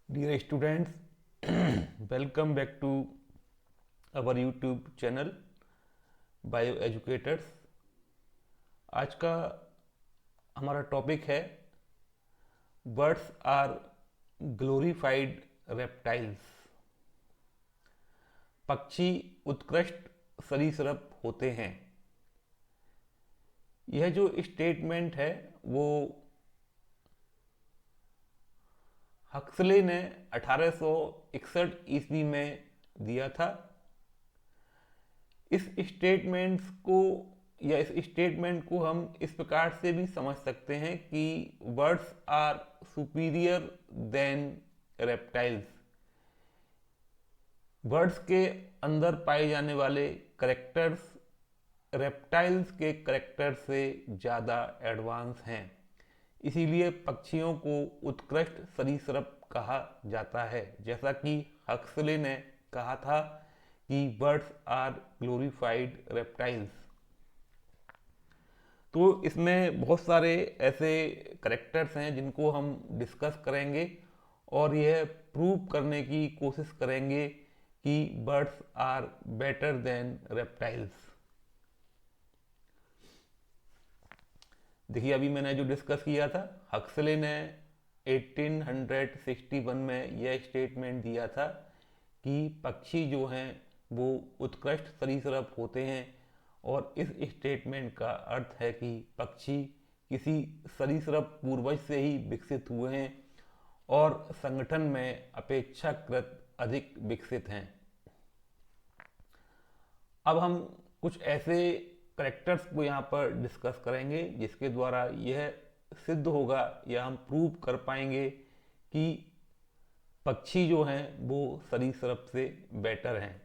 Dear students, welcome back to our YouTube channel bio educators. आज का हमारा topic है बर्ड्स आर ग्लोरीफाइड रेप्टाइल्स। पक्षी उत्कृष्ट सरीसृप होते हैं। यह जो स्टेटमेंट है वो हक्सले ने 1861 ईस्वी में दिया था। इस स्टेटमेंट को हम इस प्रकार से भी समझ सकते हैं कि birds are superior than reptiles. Birds के अंदर पाए जाने वाले करेक्टर्स रेप्टाइल्स के करेक्टर से ज़्यादा एडवांस हैं, इसीलिए पक्षियों को उत्कृष्ट सरीसृप कहा जाता है। जैसा कि हक्सले ने कहा था कि बर्ड्स आर ग्लोरीफाइड रेप्टाइल्स। तो इसमें बहुत सारे ऐसे करेक्टर्स हैं जिनको हम डिस्कस करेंगे और यह प्रूव करने की कोशिश करेंगे कि birds are better than reptiles. देखिए, अभी मैंने जो डिस्कस किया था, हक्सले ने 1861 में यह स्टेटमेंट दिया था कि पक्षी जो हैं वो उत्कृष्ट सरीसृप होते हैं, और इस स्टेटमेंट का अर्थ है कि पक्षी किसी सरीसृप पूर्वज से ही विकसित हुए हैं और संगठन में अपेक्षाकृत अधिक विकसित हैं। अब हम कुछ ऐसे करेक्टर्स को यहाँ पर डिस्कस करेंगे जिसके द्वारा यह सिद्ध होगा या हम प्रूव कर पाएंगे कि पक्षी जो हैं वो सरीसृप से बेटर हैं।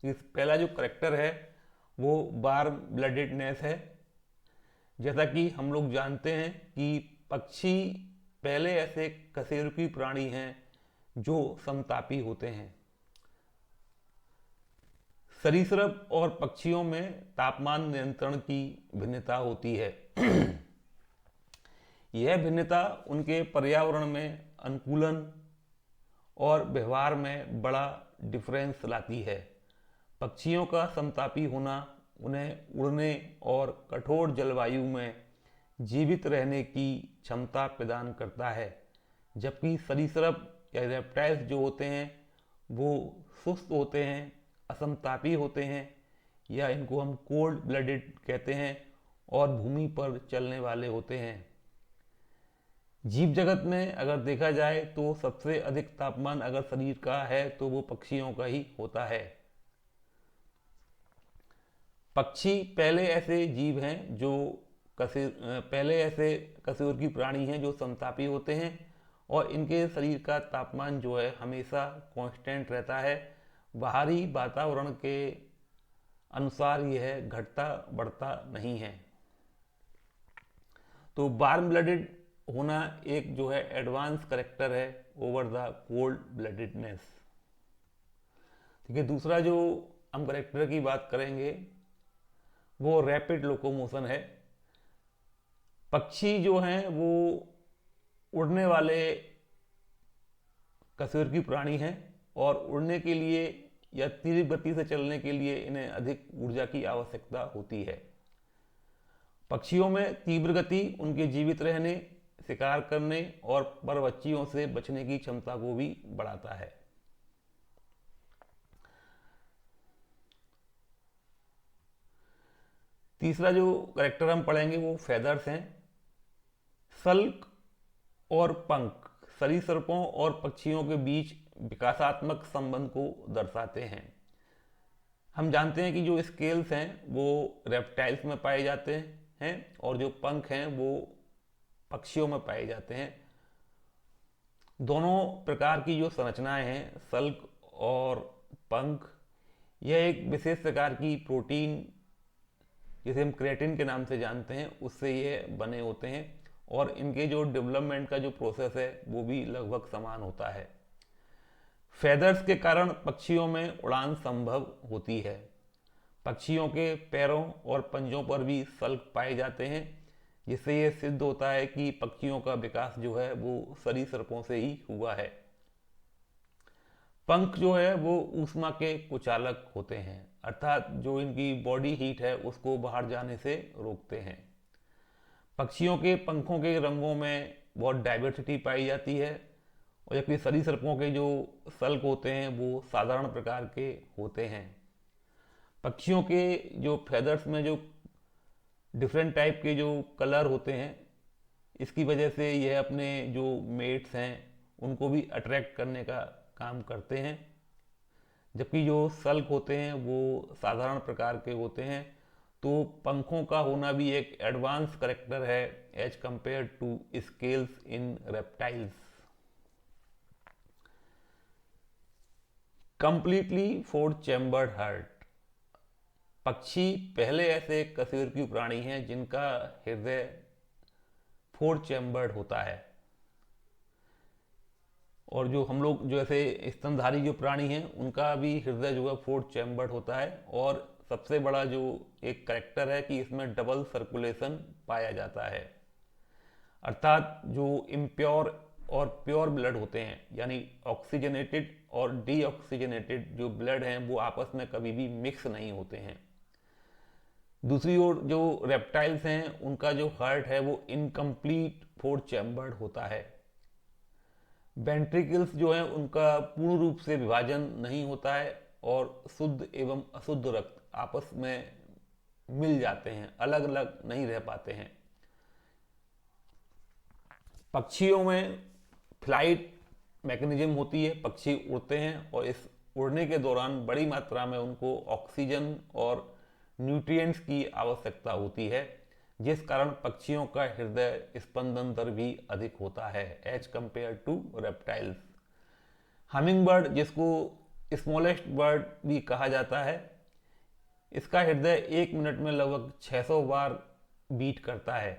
इस पहला जो करेक्टर है वो वार्म ब्लडेडनेस है। जैसा कि हम लोग जानते हैं कि पक्षी पहले ऐसे कशेरुकी प्राणी हैं जो समतापी होते हैं। सरीसृप और पक्षियों में तापमान नियंत्रण की भिन्नता होती है। यह भिन्नता उनके पर्यावरण में अनुकूलन और व्यवहार में बड़ा डिफरेंस लाती है। पक्षियों का समतापी होना उन्हें उड़ने और कठोर जलवायु में जीवित रहने की क्षमता प्रदान करता है, जबकि सरीसृप या रेप्टाइल्स जो होते हैं वो सुस्त होते हैं, असमतापी होते हैं, या इनको हम कोल्ड ब्लडेड कहते हैं, और भूमि पर चलने वाले होते हैं। जीव जगत में अगर देखा जाए तो सबसे अधिक तापमान अगर शरीर का है तो वो पक्षियों का ही होता है। पक्षी पहले ऐसे जीव हैं जो पहले ऐसे कशेरुकी प्राणी हैं जो समतापी होते हैं, और इनके शरीर का तापमान जो है हमेशा कांस्टेंट रहता है। बाहरी वातावरण के अनुसार यह घटता बढ़ता नहीं है। तो वार्म ब्लडेड होना एक जो है एडवांस करेक्टर है ओवर द कोल्ड ब्लडेडनेस। ठीक है, दूसरा जो हम करेक्टर की बात करेंगे वो रैपिड लोकोमोशन है। पक्षी जो हैं वो उड़ने वाले कशेरुकी प्राणी हैं, और उड़ने के लिए या तीव्र गति से चलने के लिए इन्हें अधिक ऊर्जा की आवश्यकता होती है। पक्षियों में तीव्र गति उनके जीवित रहने, शिकार करने और परबच्चियों से बचने की क्षमता को भी बढ़ाता है। तीसरा जो कैरेक्टर हम पढ़ेंगे वो फेदर्स हैं। सल्क और पंख सरीसृपों और पक्षियों के बीच विकासात्मक संबंध को दर्शाते हैं। हम जानते हैं कि जो स्केल्स हैं वो रेप्टाइल्स में पाए जाते हैं और जो पंख हैं वो पक्षियों में पाए जाते हैं। दोनों प्रकार की जो संरचनाएं हैं, सल्क और पंख, यह एक विशेष प्रकार की प्रोटीन जिसे हम क्रेटिन के नाम से जानते हैं उससे ये बने होते हैं, और इनके जो डेवलपमेंट का जो प्रोसेस है वो भी लगभग समान होता है। फेदर्स के कारण पक्षियों में उड़ान संभव होती है। पक्षियों के पैरों और पंजों पर भी सल्क पाए जाते हैं, जिससे ये सिद्ध होता है कि पक्षियों का विकास जो है वो सरीसृपों से ही हुआ है। पंख जो है वो ऊष्मा के कुचालक होते हैं, अर्थात जो इनकी बॉडी हीट है उसको बाहर जाने से रोकते हैं। पक्षियों के पंखों के रंगों में बहुत डाइवर्सिटी पाई जाती है, और जबकि सरीसृपों के जो सल्क होते हैं वो साधारण प्रकार के होते हैं। पक्षियों के जो फेदर्स में जो डिफरेंट टाइप के जो कलर होते हैं, इसकी वजह से यह अपने जो मेट्स हैं उनको भी अट्रैक्ट करने का काम करते हैं। जबकि जो सल्क होते हैं वो साधारण प्रकार के होते हैं। तो पंखों का होना भी एक एडवांस करेक्टर है as compare to scales in reptiles. Completely four chambered heart. पक्षी पहले ऐसे कशेरुकी प्राणी हैं जिनका हृदय फोर चैम्बर्ड होता है। और जो हम लोग जो ऐसे स्तनधारी जो प्राणी हैं उनका भी हृदय जो है फोर चैम्बर्ड होता है। और सबसे बड़ा जो एक करेक्टर है कि इसमें डबल सर्कुलेशन पाया जाता है, अर्थात जो इम्प्योर और प्योर ब्लड होते हैं, यानी ऑक्सीजनेटेड और डीऑक्सीजनेटेड जो ब्लड हैं वो आपस में कभी भी मिक्स नहीं होते हैं। दूसरी ओर जो रेप्टाइल्स हैं उनका जो हार्ट है वो इनकम्प्लीट फोर चैम्बर्ड होता है। वेंट्रिकल्स जो हैं उनका पूर्ण रूप से विभाजन नहीं होता है, और शुद्ध एवं अशुद्ध रक्त आपस में मिल जाते हैं, अलग अलग नहीं रह पाते हैं। पक्षियों में फ्लाइट मैकेनिज्म होती है, पक्षी उड़ते हैं और इस उड़ने के दौरान बड़ी मात्रा में उनको ऑक्सीजन और न्यूट्रिएंट्स की आवश्यकता होती है, जिस कारण पक्षियों का हृदय स्पंदन दर भी अधिक होता है as compare to reptiles. Hummingbird, जिसको स्मॉलेस्ट बर्ड भी कहा जाता है, इसका हृदय 1 मिनट में लगभग 600 बार बीट करता है।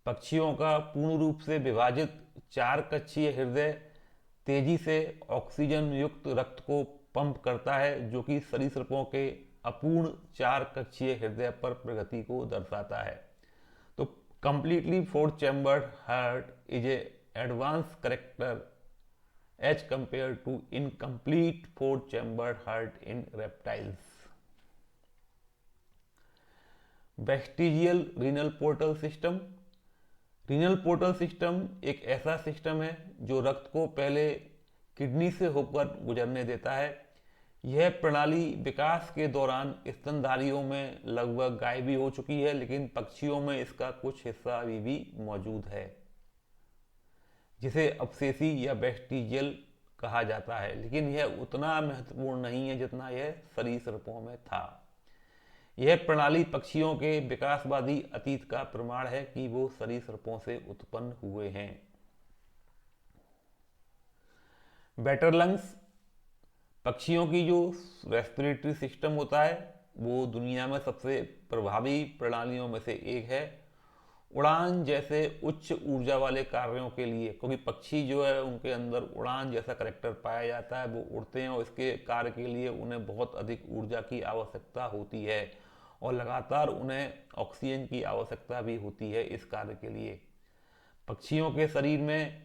पक्षियों का पूर्ण रूप से विभाजित 4 कक्षीय हृदय तेजी से ऑक्सीजन युक्त रक्त को पंप करता है, जो कि सरीसृपों के अपूर्ण 4 कक्षीय हृदय पर प्रगति को दर्शाता है। तो completely four chambered heart is a advance character as compare to incomplete four chambered heart in reptiles. Vestigial renal portal system. Renal portal system एक ऐसा सिस्टम है जो रक्त को पहले किडनी से होकर गुजरने देता है। यह प्रणाली विकास के दौरान स्तनधारियों में लगभग गायब भी हो चुकी है, लेकिन पक्षियों में इसका कुछ हिस्सा अभी भी मौजूद है, जिसे अवशेषी या वेस्टिजियल कहा जाता है, लेकिन यह उतना महत्वपूर्ण नहीं है जितना यह सरीसृपों में था। यह प्रणाली पक्षियों के विकासवादी अतीत का प्रमाण है कि वो सरीसृपों से उत्पन्न हुए हैं। Better lungs. पक्षियों की जो रेस्पिरेटरी सिस्टम होता है वो दुनिया में सबसे प्रभावी प्रणालियों में से एक है। उड़ान जैसे उच्च ऊर्जा वाले कार्यों के लिए, क्योंकि पक्षी जो है उनके अंदर उड़ान जैसा करेक्टर पाया जाता है, वो उड़ते हैं और इसके कार्य के लिए उन्हें बहुत अधिक ऊर्जा की आवश्यकता होती है, और लगातार उन्हें ऑक्सीजन की आवश्यकता भी होती है इस कार्य के लिए। पक्षियों के शरीर में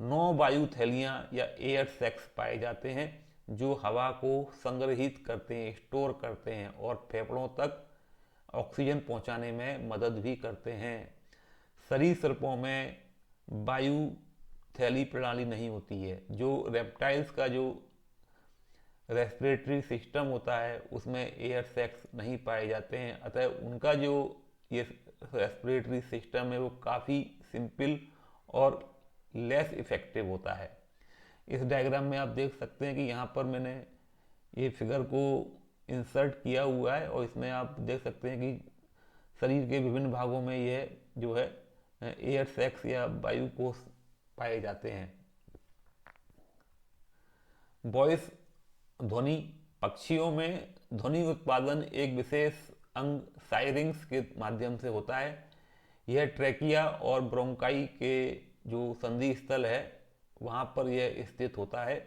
9 वायु थैलियाँ या एयर सैक्स पाए जाते हैं जो हवा को संग्रहित करते हैं, स्टोर करते हैं और फेफड़ों तक ऑक्सीजन पहुंचाने में मदद भी करते हैं। सरीसृपों में वायु थैली प्रणाली नहीं होती है। जो रेप्टाइल्स का जो रेस्पिरेटरी सिस्टम होता है उसमें एयर सैक्स नहीं पाए जाते हैं, अतः उनका जो ये रेस्पिरेटरी सिस्टम है वो काफ़ी सिंपल और लेस इफेक्टिव होता है। इस डायग्राम में आप देख सकते हैं कि यहाँ पर मैंने ये फिगर को इंसर्ट किया हुआ है, और इसमें आप देख सकते हैं कि शरीर के विभिन्न भागों में यह जो है एयर सैक्स या वायु कोश पाए जाते हैं। वॉइस ध्वनि। पक्षियों में ध्वनि उत्पादन एक विशेष अंग साइरिंग्स के माध्यम से होता है। यह ट्रैकिया और ब्रोंकाई के जो संधि स्थल है वहाँ पर यह स्थित होता है।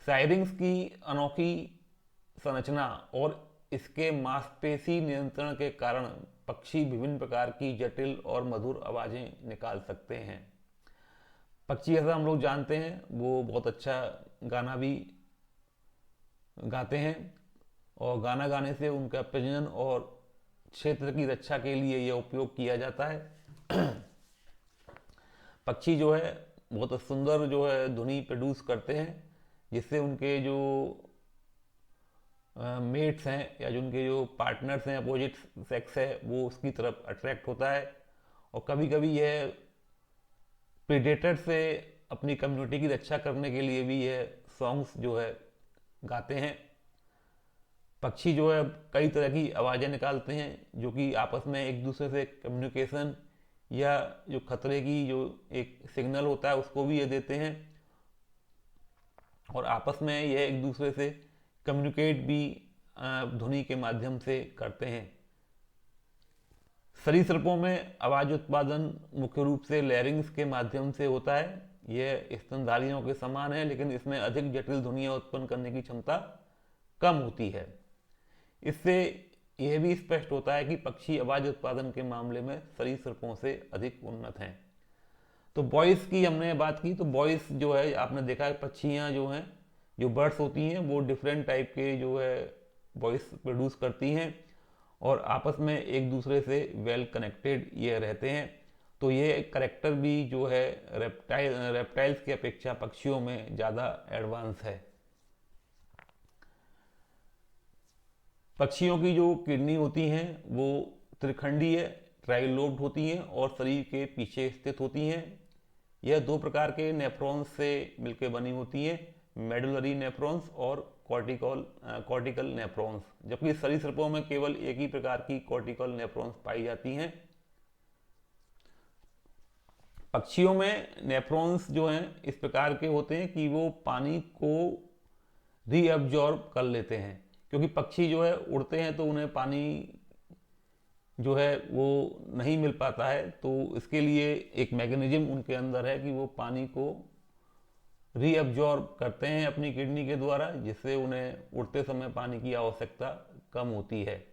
साइरिंग्स की अनोखी संरचना और इसके मांसपेशी नियंत्रण के कारण पक्षी विभिन्न प्रकार की जटिल और मधुर आवाज़ें निकाल सकते हैं। पक्षी, ऐसा हम लोग जानते हैं, वो बहुत अच्छा गाना भी गाते हैं और गाना गाने से उनका प्रजनन और क्षेत्र की रक्षा के लिए यह उपयोग किया जाता है। पक्षी जो है बहुत सुंदर जो है ध्वनि प्रोड्यूस करते हैं, जिससे उनके जो मेट्स हैं या जो उनके जो पार्टनर्स हैं अपोजिट सेक्स है वो उसकी तरफ अट्रैक्ट होता है। और कभी कभी यह प्रेडेटर से अपनी कम्युनिटी की रक्षा करने के लिए भी यह सॉन्ग्स जो है गाते हैं। पक्षी जो है कई तरह की आवाज़ें निकालते हैं जो कि आपस में एक दूसरे से कम्युनिकेशन या जो खतरे की जो एक सिग्नल होता है उसको भी ये देते हैं, और आपस में यह एक दूसरे से कम्युनिकेट भी ध्वनि के माध्यम से करते हैं। सरीसृपों में आवाज़ उत्पादन मुख्य रूप से लैरिंग्स के माध्यम से होता है। यह स्तनधारियों के समान है, लेकिन इसमें अधिक जटिल ध्वनियाँ उत्पन्न करने की क्षमता कम होती है। इससे यह भी स्पष्ट होता है कि पक्षी आवाज़ उत्पादन के मामले में सरीसृपों से अधिक उन्नत हैं। तो वॉइस की हमने बात की, तो वॉइस जो है आपने देखा है पक्षियाँ जो हैं, जो बर्ड्स होती हैं, वो डिफरेंट टाइप के जो है वॉइस प्रोड्यूस करती हैं और आपस में एक दूसरे से वेल कनेक्टेड ये रहते हैं। तो ये करेक्टर भी जो है रेप्टाइल्स की अपेक्षा पक्षियों में ज़्यादा एडवांस है। पक्षियों की जो किडनी होती हैं वो त्रिखंडीय ट्राइलोब्ड होती हैं और शरीर के पीछे स्थित होती हैं। यह दो प्रकार के नेफ्रॉन्स से मिलकर बनी होती हैं, मेडुलरी नेफ्रॉन्स और कॉर्टिकल नेफ्रॉन्स, जबकि सरीसृपों में केवल एक ही प्रकार की कॉर्टिकल नेफ्रॉन्स पाई जाती हैं। पक्षियों में नेफ्रॉन्स जो हैं इस प्रकार के होते हैं कि वो पानी को रीअब्जॉर्ब कर लेते हैं, क्योंकि पक्षी जो है उड़ते हैं तो उन्हें पानी जो है वो नहीं मिल पाता है, तो इसके लिए एक मैकेनिज्म उनके अंदर है कि वो पानी को रीअब्जॉर्ब करते हैं अपनी किडनी के द्वारा, जिससे उन्हें उड़ते समय पानी की आवश्यकता कम होती है।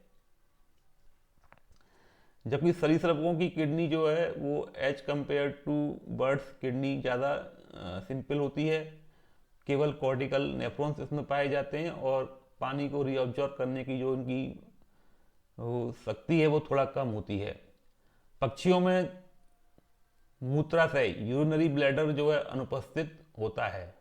जबकि सरीसृपों की किडनी जो है वो as compare to birds kidney ज़्यादा सिंपल होती है। केवल कॉर्टिकल नेफ्रॉन्स इसमें पाए जाते हैं और पानी को रीअब्जॉर्ब करने की जो उनकी शक्ति है वो थोड़ा कम होती है। पक्षियों में मूत्राशय यूरिनरी ब्लैडर जो है अनुपस्थित होता है,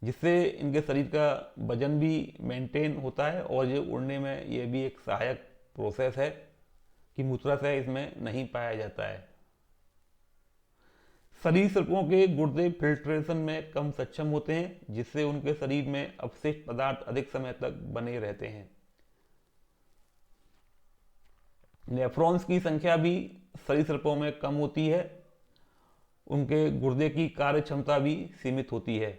जिससे इनके शरीर का वजन भी मेंटेन होता है और ये उड़ने में ये भी एक सहायक प्रोसेस है कि मूत्राशय इसमें नहीं पाया जाता है। सरीसृपों के गुर्दे फिल्ट्रेशन में कम सक्षम होते हैं, जिससे उनके शरीर में अपशिष्ट पदार्थ अधिक समय तक बने रहते हैं। नेफ्रॉन्स की संख्या भी सरीसृपों में कम होती है, उनके गुर्दे की कार्य क्षमता भी सीमित होती है।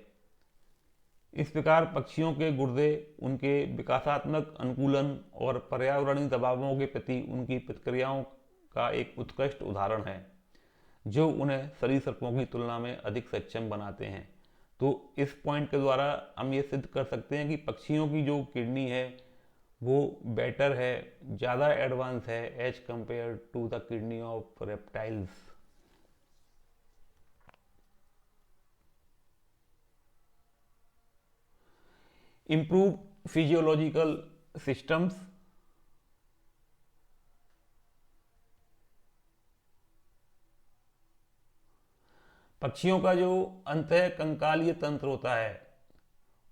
इस प्रकार पक्षियों के गुर्दे उनके विकासात्मक अनुकूलन और पर्यावरणीय दबावों के प्रति उनकी प्रतिक्रियाओं का एक उत्कृष्ट उदाहरण है, जो उन्हें सरीसृपों की तुलना में अधिक सक्षम बनाते हैं। तो इस पॉइंट के द्वारा हम ये सिद्ध कर सकते हैं कि पक्षियों की जो किडनी है वो बेटर है, ज़्यादा एडवांस है as compare to the kidney of reptiles. Improve physiological systems. पक्षियों का जो अंतःकंकालीय तंत्र होता है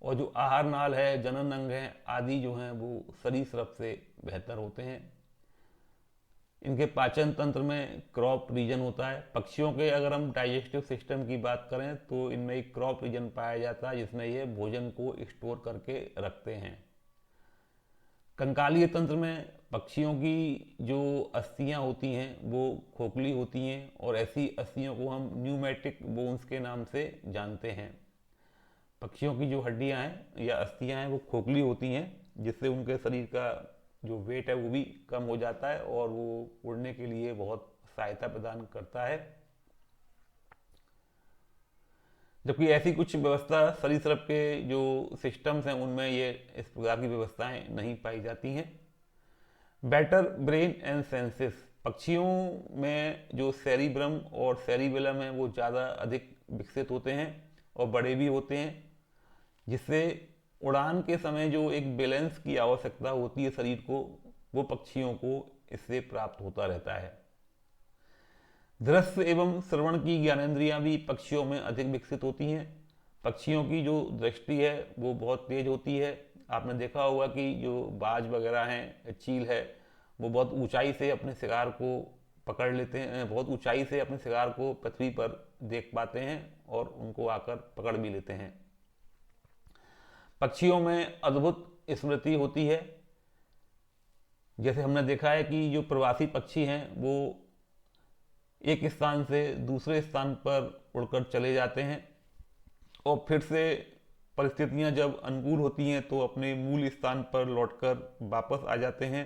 और जो आहार नाल है, जनन अंग है आदि जो हैं वो सरीसृप से बेहतर होते हैं। इनके पाचन तंत्र में क्रॉप रीजन होता है। पक्षियों के अगर हम डाइजेस्टिव सिस्टम की बात करें तो इनमें एक क्रॉप रीजन पाया जाता है, जिसमें ये भोजन को स्टोर करके रखते हैं। कंकालीय तंत्र में पक्षियों की जो अस्थियां होती हैं वो खोखली होती हैं और ऐसी अस्थियों को हम न्यूमेटिक बोन्स के नाम से जानते हैं। पक्षियों की जो हड्डियां हैं या अस्थियां हैं वो खोखली होती हैं, जिससे उनके शरीर का जो वेट है वो भी कम हो जाता है और वो उड़ने के लिए बहुत सहायता प्रदान करता है। जबकि ऐसी कुछ व्यवस्था सरीसृप के जो सिस्टम्स हैं उनमें ये इस प्रकार की व्यवस्थाएं नहीं पाई जाती हैं। बेटर ब्रेन एंड सेंसेस, पक्षियों में जो सेरिब्रम और सेरिबेलम है वो ज़्यादा अधिक विकसित होते हैं और बड़े भी होते हैं, जिससे उड़ान के समय जो एक बैलेंस की आवश्यकता होती है शरीर को, वो पक्षियों को इससे प्राप्त होता रहता है। दृश्य एवं श्रवण की ज्ञानेंद्रियां भी पक्षियों में अधिक विकसित होती हैं। पक्षियों की जो दृष्टि है वो बहुत तेज होती है। आपने देखा होगा कि जो बाज वगैरह हैं, चील है, वो बहुत ऊंचाई से अपने शिकार को पकड़ लेते हैं, बहुत ऊंचाई से अपने शिकार को पृथ्वी पर देख पाते हैं और उनको आकर पकड़ भी लेते हैं। पक्षियों में अद्भुत स्मृति होती है। जैसे हमने देखा है कि जो प्रवासी पक्षी हैं वो एक स्थान से दूसरे स्थान पर उड़कर चले जाते हैं और फिर से परिस्थितियां जब अनुकूल होती हैं तो अपने मूल स्थान पर लौटकर वापस आ जाते हैं।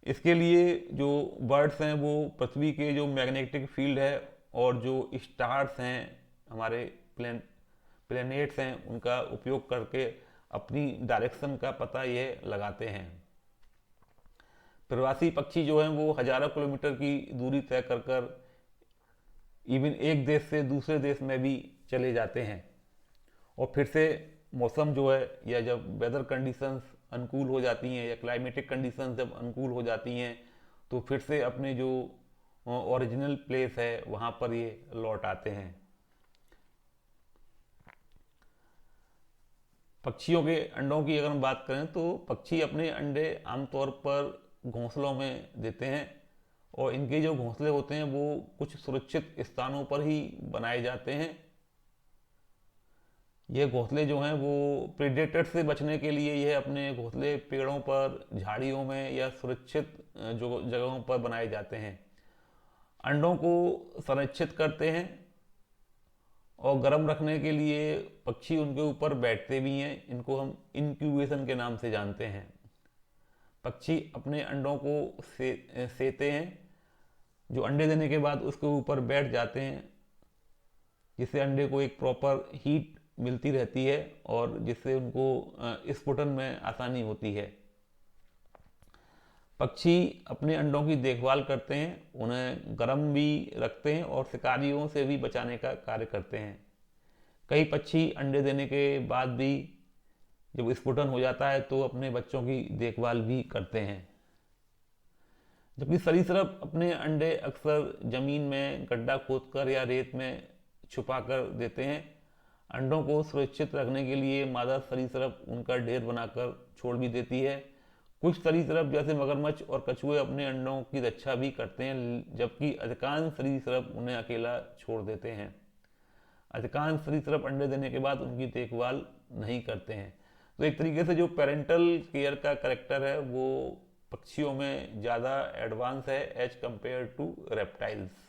इसके लिए जो बर्ड्स हैं वो पृथ्वी के जो मैग्नेटिक फील्ड है और जो स्टार्स हैं, हमारे प्लैनेट्स हैं, उनका उपयोग करके अपनी डायरेक्शन का पता ये लगाते हैं। प्रवासी पक्षी जो हैं वो हजारों किलोमीटर की दूरी तय कर कर इवन एक देश से दूसरे देश में भी चले जाते हैं और फिर से मौसम जो है या जब वेदर कंडीशंस अनुकूल हो जाती हैं या क्लाइमेटिक कंडीशंस जब अनुकूल हो जाती हैं तो फिर से अपने जो ओरिजिनल प्लेस है वहाँ पर ये लौट आते हैं। पक्षियों के अंडों की अगर हम बात करें तो पक्षी अपने अंडे आमतौर पर घोंसलों में देते हैं और इनके जो घोंसले होते हैं वो कुछ सुरक्षित स्थानों पर ही बनाए जाते हैं। ये घोंसले जो हैं वो प्रेडेटर से बचने के लिए यह अपने घोंसले पेड़ों पर, झाड़ियों में या सुरक्षित जो जगहों पर बनाए जाते हैं। अंडों को संरक्षित करते हैं और गर्म रखने के लिए पक्षी उनके ऊपर बैठते भी हैं। इनको हम इंक्यूबेशन के नाम से जानते हैं। पक्षी अपने अंडों को सेते हैं, जो अंडे देने के बाद उसके ऊपर बैठ जाते हैं, जिससे अंडे को एक प्रॉपर हीट मिलती रहती है और जिससे उनको स्फुटन में आसानी होती है। पक्षी अपने अंडों की देखभाल करते हैं, उन्हें गर्म भी रखते हैं और शिकारियों से भी बचाने का कार्य करते हैं। कई पक्षी अंडे देने के बाद भी जब स्फुटन हो जाता है तो अपने बच्चों की देखभाल भी करते हैं। जबकि सरीसृप अपने अंडे अक्सर जमीन में गड्ढा खोदकर या रेत में छुपा कर देते हैं। अंडों को सुरक्षित रखने के लिए मादा सरीसृप उनका ढेर बनाकर छोड़ भी देती है। कुछ सरीसृप जैसे मगरमच्छ और कछुए अपने अंडों की रक्षा भी करते हैं, जबकि अधिकांश सरीसृप उन्हें अकेला छोड़ देते हैं। अधिकांश सरीसृप अंडे देने के बाद उनकी देखभाल नहीं करते हैं। तो एक तरीके से जो पेरेंटल केयर का कैरेक्टर है वो पक्षियों में ज़्यादा एडवांस है as compare to reptiles.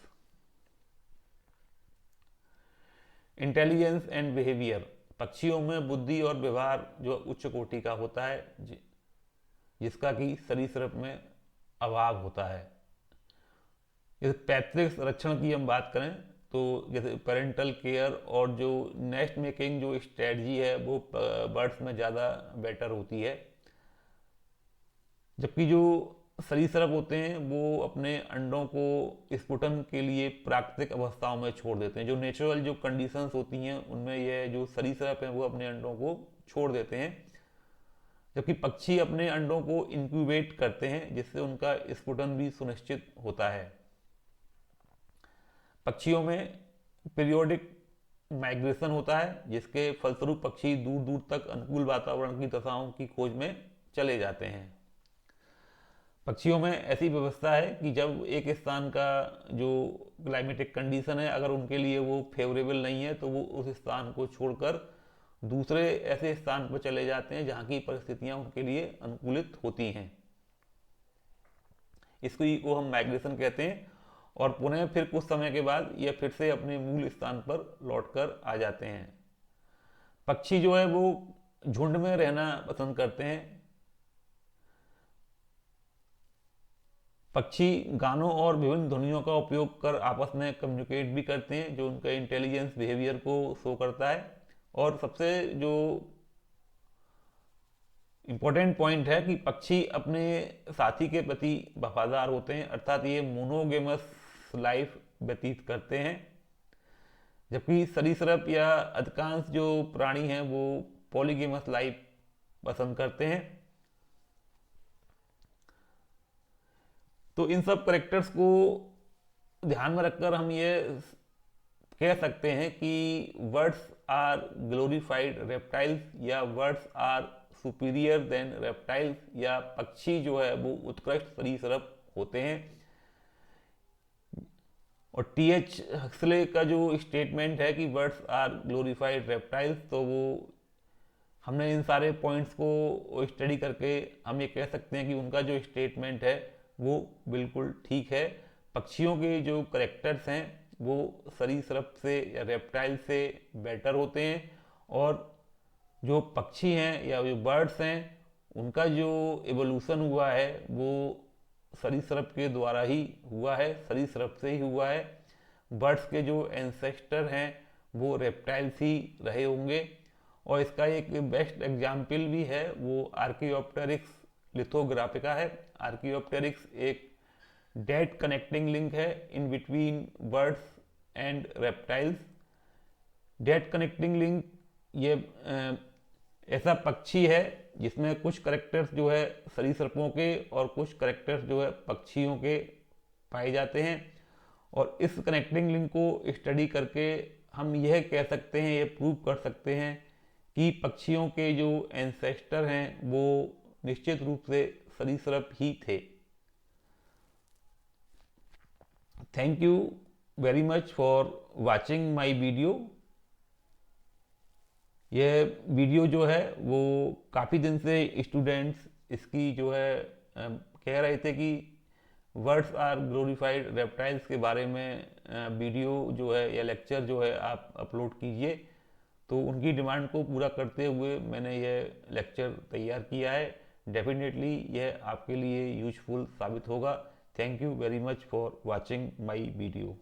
Intelligence and behaviour, पक्षियों में बुद्धि और व्यवहार जो उच्च कोटि का होता है, जिसका कि सरीसृप में अभाव होता है। जैसे पैतृक संरक्षण की हम बात करें तो जैसे पेरेंटल केयर और जो नेस्ट मेकिंग जो स्ट्रेटजी है वो बर्ड्स में ज़्यादा बेटर होती है। जबकि जो सरीसृप होते हैं वो अपने अंडों को स्फुटन के लिए प्राकृतिक अवस्थाओं में छोड़ देते हैं। जो नेचुरल जो कंडीशंस होती हैं उनमें यह जो सरीसृप हैं वो अपने अंडों को छोड़ देते हैं, जबकि पक्षी अपने अंडों को इंक्यूबेट करते हैं जिससे उनका स्फुटन भी सुनिश्चित होता है। पक्षियों में पीरियोडिक माइग्रेशन होता है जिसके फलस्वरूप पक्षी दूर दूर तक अनुकूल वातावरण की दशाओं की खोज में चले जाते हैं। पक्षियों में ऐसी व्यवस्था है कि जब एक स्थान का जो क्लाइमेटिक कंडीशन है अगर उनके लिए वो फेवरेबल नहीं है तो वो उस स्थान को छोड़कर दूसरे ऐसे स्थान पर चले जाते हैं जहाँ की परिस्थितियाँ उनके लिए अनुकूलित होती हैं। इसको हम माइग्रेशन कहते हैं और पुनः फिर कुछ समय के बाद ये फिर से अपने मूल स्थान पर लौटकर आ जाते हैं। पक्षी जो है वो झुंड में रहना पसंद करते हैं। पक्षी गानों और विभिन्न ध्वनियों का उपयोग कर आपस में कम्युनिकेट भी करते हैं, जो उनका इंटेलिजेंस बिहेवियर को शो करता है। और सबसे जो इम्पोर्टेंट पॉइंट है कि पक्षी अपने साथी के प्रति वफादार होते हैं, अर्थात ये मोनोगेमस लाइफ व्यतीत करते हैं, जबकि सरीसृप या अधिकांश जो प्राणी हैं वो पॉलीगेमस लाइफ पसंद करते हैं। तो इन सब करेक्टर्स को ध्यान में रखकर हम ये कह सकते हैं कि वर्ड्स आर ग्लोरीफाइड रेप्टाइल्स या birds are superior than reptiles, या पक्षी जो है वो उत्कृष्ट सरीसृप होते हैं। और टी.एच. हक्सले का जो स्टेटमेंट है कि वर्ड्स आर ग्लोरीफाइड रेप्टाइल्स, तो वो हमने इन सारे पॉइंट्स को स्टडी करके हम ये कह सकते हैं कि उनका जो स्टेटमेंट है वो बिल्कुल ठीक है। पक्षियों के जो करेक्टर्स हैं वो सरीसृप से या रेप्टाइल से बेटर होते हैं, और जो पक्षी हैं या जो बर्ड्स हैं उनका जो एवोल्यूशन हुआ है वो सरीसृप के द्वारा ही हुआ है, सरीसृप से ही हुआ है। बर्ड्स के जो एंसेस्टर हैं वो रेप्टाइल्स ही रहे होंगे, और इसका एक बेस्ट एग्जाम्पल भी है वो आर्कियोप्टेरिक्स लिथोग्राफिका है। आर्कियोप्टेरिक्स एक डेट कनेक्टिंग लिंक है in between birds and reptiles. That connecting link ये ऐसा पक्षी है जिसमें कुछ करेक्टर्स जो है सरीसृपों के और कुछ करेक्टर्स जो है पक्षियों के पाए जाते हैं, और इस कनेक्टिंग लिंक को स्टडी करके हम यह कह सकते हैं, ये प्रूव कर सकते हैं कि पक्षियों के जो एंसेस्टर हैं वो निश्चित रूप से सरीसृप ही थे। Thank you very much for watching my video. यह वीडियो जो है वो काफ़ी दिन से स्टूडेंट्स इसकी जो है कह रहे थे कि वर्ड्स आर ग्लोरीफाइड रेप्टाइल्स के बारे में वीडियो जो है या लेक्चर जो है आप अपलोड कीजिए, तो उनकी डिमांड को पूरा करते हुए मैंने यह लेक्चर तैयार किया है। डेफिनेटली यह आपके लिए यूजफुल साबित होगा। Thank you very much for watching my video.